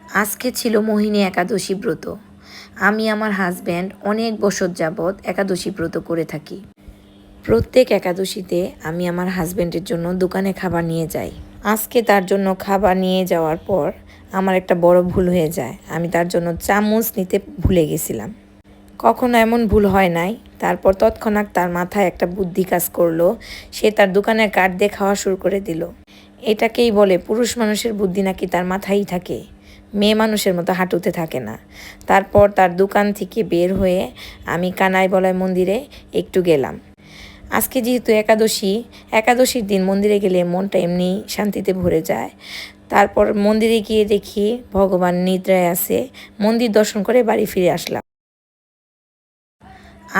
আজকে ছিল মোহিনী একাদশী ব্রত। আমি আমার হাজব্যান্ড অনেক বছর যাবৎ একাদশী ব্রত করে থাকি। প্রত্যেক একাদশীতে আমি আমার হাজব্যান্ডের জন্য দোকানে খাবার নিয়ে যাই। আজকে তার জন্য খাবার নিয়ে যাওয়ার পর আমার একটা বড় ভুল হয়ে যায়। আমি তার জন্য চামচ নিতে ভুলে গেছিলাম। কখনো এমন ভুল হয় নাই। তারপর তৎক্ষণাৎ তার মাথায় একটা বুদ্ধি কাজ করলো। সে তার দোকানের কার্ড দিয়ে খাওয়া শুরু করে দিল। এটাকেই বলে পুরুষ মানুষের বুদ্ধি নাকি তার মাথায়ই থাকে, মেয়ে মানুষের মতো হাঁটুতে থাকে না। তারপর তার দোকান থেকে বের হয়ে আমি কানাই বলাই মন্দিরে একটু গেলাম। আজকে যেহেতু একাদশীর দিন মন্দিরে গেলে মনটা এমনি শান্তিতে ভরে যায়। তারপর মন্দিরে গিয়ে দেখি ভগবান নিদ্রায় আছে। মন্দির দর্শন করে বাড়ি ফিরে আসলাম।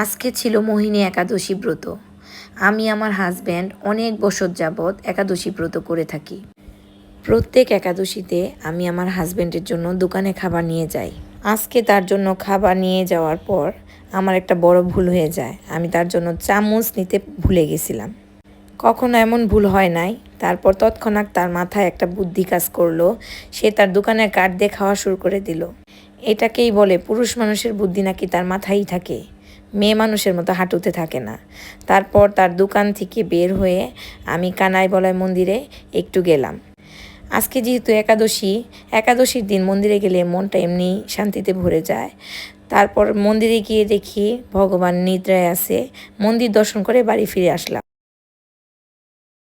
আজকে ছিল মোহিনী একাদশী ব্রত। আমি আমার হাজব্যান্ড অনেক বছর যাবৎ একাদশী ব্রত করে থাকি। প্রত্যেক একাদশীতে আমি আমার হাজব্যান্ডের জন্য দোকানে খাবার নিয়ে যাই। আজকে তার জন্য খাবার নিয়ে যাওয়ার পর আমার একটা বড় ভুল হয়ে যায়। আমি তার জন্য চামচ নিতে ভুলে গেছিলাম। কখনো এমন ভুল হয় নাই। তারপর তৎক্ষণাৎ তার মাথায় একটা বুদ্ধি কাজ করলো। সে তার দোকানের কার্ড দিয়ে খাওয়া শুরু করে দিল। এটাকেই বলে পুরুষ মানুষের বুদ্ধি নাকি তার মাথায়ই থাকে, মেয়ে মানুষের মতো হাঁটুতে থাকে না। তারপর তার দোকান থেকে বের হয়ে আমি কানাই বলাই মন্দিরে একটু গেলাম। আজকে যেহেতু একাদশীর দিন মন্দিরে গেলে মনটা এমনি শান্তিতে ভরে যায়। তারপর মন্দিরে গিয়ে দেখি ভগবান নিদ্রায় আছে। মন্দির দর্শন করে বাড়ি ফিরে আসলাম।